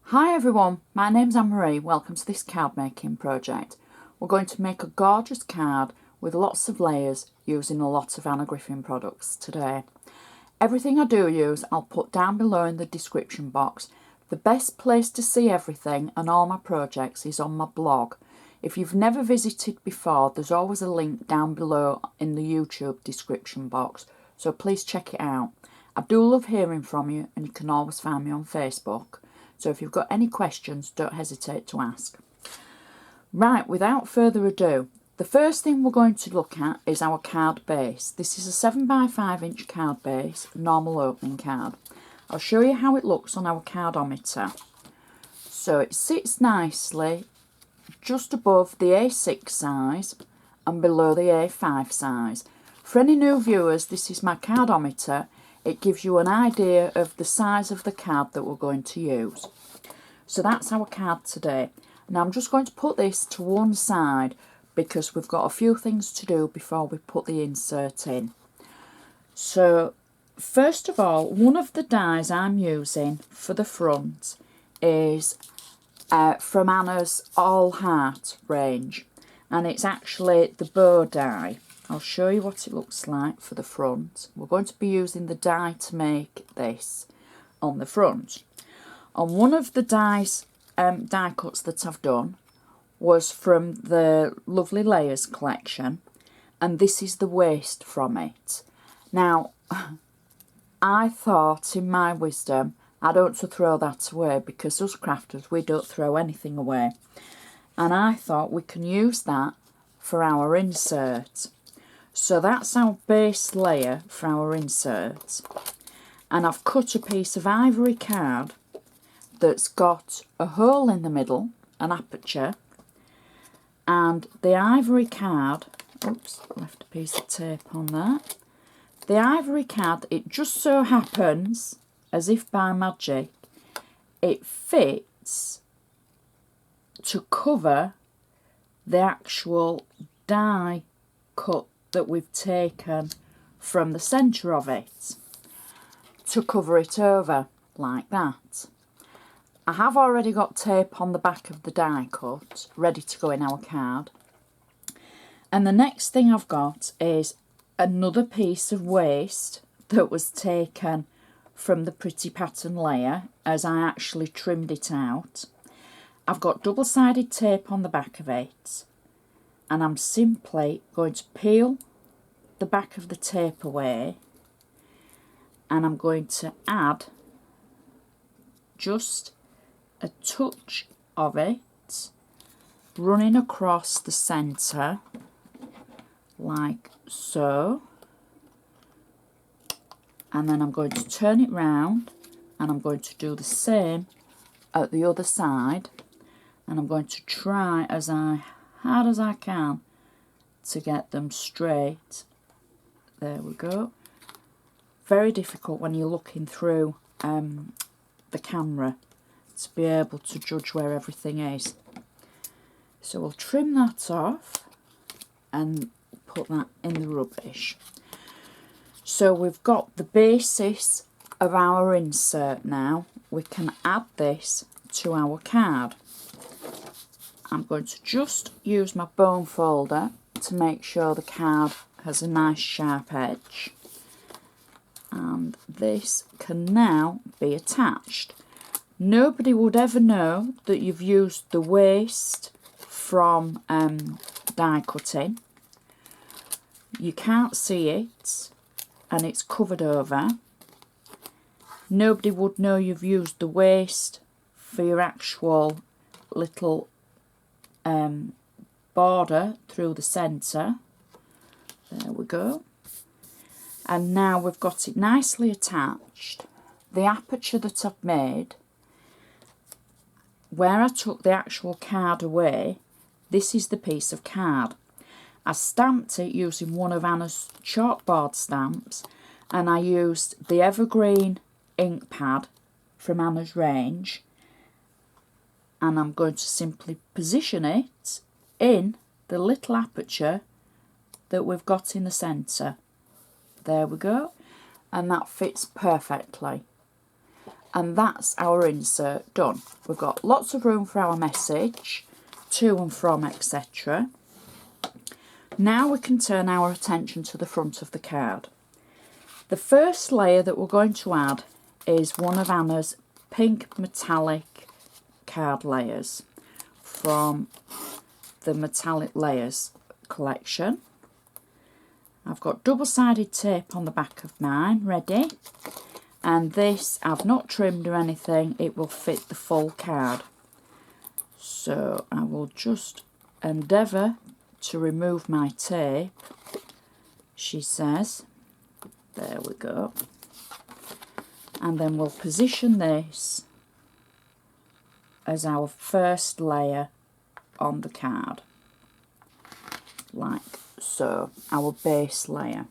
Hi everyone, my name's Anne-Marie. Welcome to this card making project. We're going to make a gorgeous card with lots of layers using a lot of Anna Griffin products today. Everything I do use I'll put down below in the description box. The best place to see everything and all my projects is on my blog. If you've never visited before, there's always a link down below in the YouTube description box, so please check it out. I do love hearing from you, and you can always find me on Facebook. So if you've got any questions, don't hesitate to ask. Right, without further ado, the first thing we're going to look at is our card base. This is a 7x5" card base, normal opening card. I'll show you how it looks on our cardometer. So it sits nicely just above the A6 size and below the A5 size. For any new viewers, this is my cardometer. It gives you an idea of the size of the card that we're going to use. So that's our card today. Now I'm just going to put this to one side because we've got a few things to do before we put the insert in. So first of all, one of the dies I'm using for the front is from Anna's All Heart range, and it's actually the bow die. I'll show you what it looks like for the front. We're going to be using the die to make this on the front. And one of the die cuts that I've done was from the Lovely Layers collection, and this is the waist from it. Now, I thought in my wisdom I'd ought to throw that away because us crafters, we don't throw anything away. And I thought we can use that for our insert. So that's our base layer for our insert. And I've cut a piece of ivory card that's got a hole in the middle, an aperture, and the ivory card, oops, left a piece of tape on there. The ivory card, it just so happens, as if by magic, it fits to cover the actual die cut that we've taken from the centre of it, to cover it over like that. I have already got tape on the back of the die cut ready to go in our card, and the next thing I've got is another piece of waste that was taken from the pretty pattern layer as I actually trimmed it out. I've got double-sided tape on the back of it, and I'm simply going to peel the back of the tape away, and I'm going to add just a touch of it running across the centre like so, and then I'm going to turn it round and I'm going to do the same at the other side, and I'm going to try as hard as I can to get them straight. There we go. Very difficult when you're looking through the camera to be able to judge where everything is. So we'll trim that off and put that in the rubbish. So we've got the basis of our insert now. We can add this to our card. I'm going to just use my bone folder to make sure the card has a nice sharp edge, and this can now be attached. Nobody would ever know that you've used the waste from die cutting. You can't see it and it's covered over. Nobody would know you've used the waste for your actual little border through the centre. There we go. And now we've got it nicely attached. The aperture that I've made, where I took the actual card away, this is the piece of card. I stamped it using one of Anna's Chalkboard stamps, and I used the Evergreen ink pad from Anna's range, and I'm going to simply position it in the little aperture that we've got in the centre. There we go, and that fits perfectly. And that's our insert done. We've got lots of room for our message, to and from, etc. Now we can turn our attention to the front of the card. The first layer that we're going to add is one of Anna's pink metallic card layers from the Metallic Layers collection. I've got double-sided tape on the back of mine ready, and this I've not trimmed or anything, it will fit the full card. So I will just endeavour to remove my tape, she says. There we go. And then we'll position this as our first layer on the card, like so, our base layer.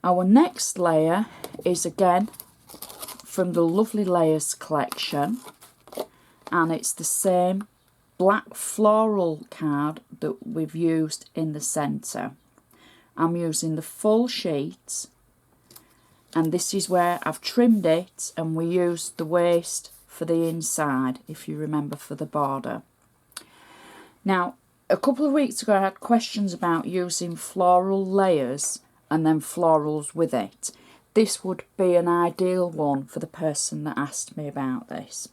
Our next layer is again from the Lovely Layers collection, and it's the same black floral card that we've used in the centre. I'm using the full sheet, and this is where I've trimmed it, and we used the waste for the inside, if you remember, for the border. Now, a couple of weeks ago I had questions about using floral layers and then florals with it. This would be an ideal one for the person that asked me about this.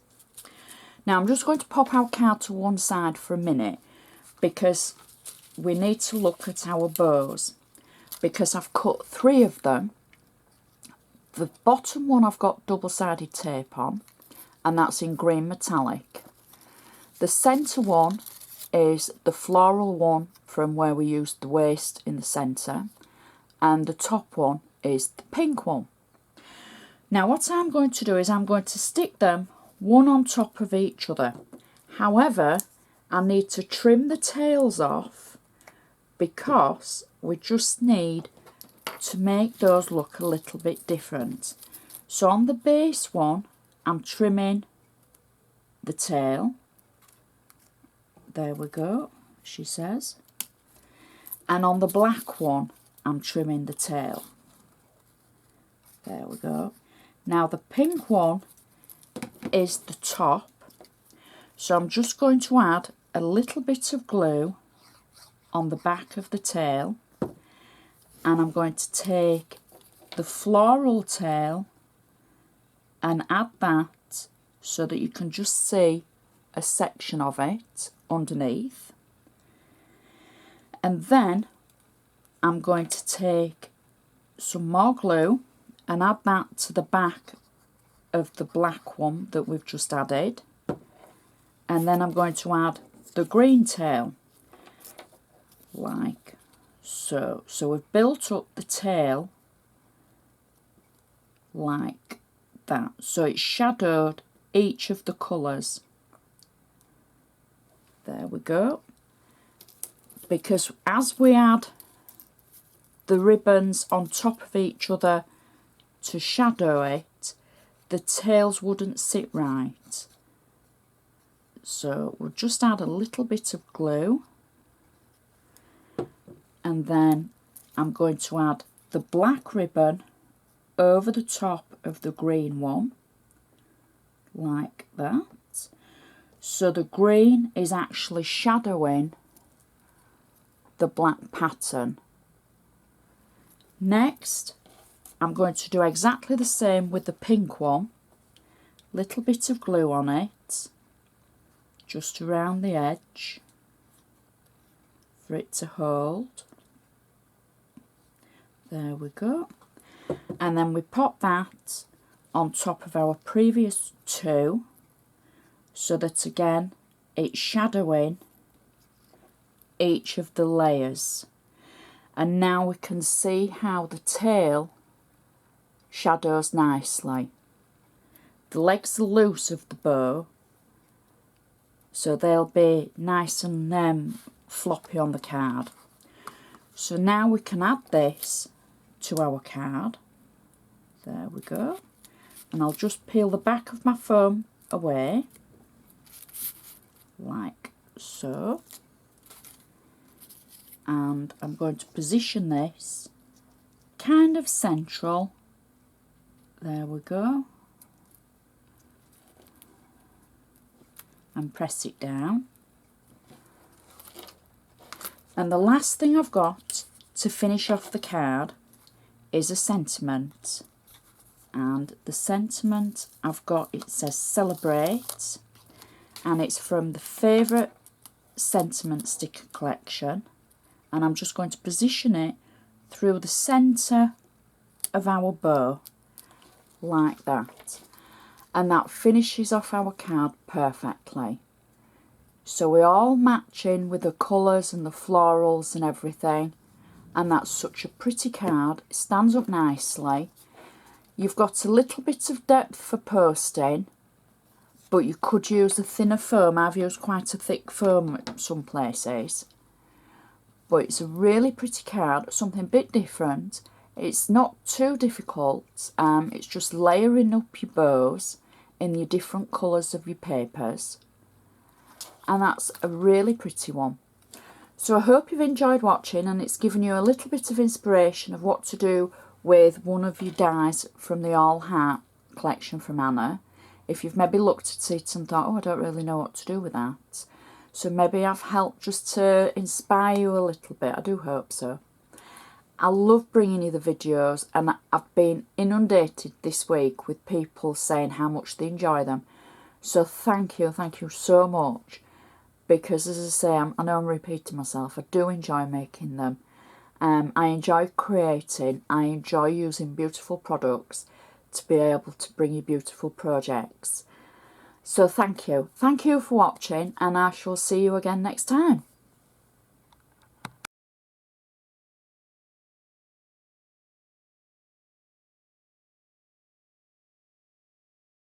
Now I'm just going to pop our card to one side for a minute, because we need to look at our bows, because I've cut 3 of them. The bottom one I've got double-sided tape on, and that's in green metallic. The centre one is the floral one from where we used the waste in the centre, and the top one is the pink one. Now what I'm going to do is I'm going to stick them one on top of each other. However, I need to trim the tails off, because we just need to make those look a little bit different. So on the base one, I'm trimming the tail. There we go, she says. And on the black one, I'm trimming the tail. There we go. Now the pink one is the top. So I'm just going to add a little bit of glue on the back of the tail, and I'm going to take the floral tail and add that so that you can just see a section of it underneath. And then I'm going to take some more glue and add that to the back of the black one that we've just added, and then I'm going to add the green tail like so. So we've built up the tail like that, so it's shadowed each of the colours. There we go. Because as we add the ribbons on top of each other to shadow it, the tails wouldn't sit right. So we'll just add a little bit of glue, and then I'm going to add the black ribbon over the top of the green one like that. So the green is actually shadowing the black pattern. Next, I'm going to do exactly the same with the pink one. Little bit of glue on it, just around the edge for it to hold. There we go. And then we pop that on top of our previous 2, so that again it's shadowing each of the layers. And now we can see how the tail shadows nicely. The legs are loose of the bow, so they'll be nice and floppy on the card. So now we can add this to our card. There we go. And I'll just peel the back of my foam away like so. And I'm going to position this kind of central. There we go. and press it down. And the last thing I've got to finish off the card is a sentiment. And the sentiment I've got, it says celebrate, and it's from the favourite sentiment sticker collection, and I'm just going to position it through the centre of our bow like that, and that finishes off our card perfectly. So we're all matching with the colours and the florals and everything, and that's such a pretty card. It stands up nicely. You've got a little bit of depth for posting, but you could use a thinner foam. I've used quite a thick foam at some places. But it's a really pretty card, something a bit different. It's not too difficult. It's just layering up your bows in your different colours of your papers. And that's a really pretty one. So I hope you've enjoyed watching, and it's given you a little bit of inspiration of what to do with one of your dies from the All Heart collection from Anna. If you've maybe looked at it and thought, oh, I don't really know what to do with that. So maybe I've helped just to inspire you a little bit. I do hope so. I love bringing you the videos, and I've been inundated this week with people saying how much they enjoy them. So thank you so much. Because as I say, I know I'm repeating myself, I do enjoy making them. I enjoy creating, I enjoy using beautiful products to be able to bring you beautiful projects. So thank you for watching, and I shall see you again next time.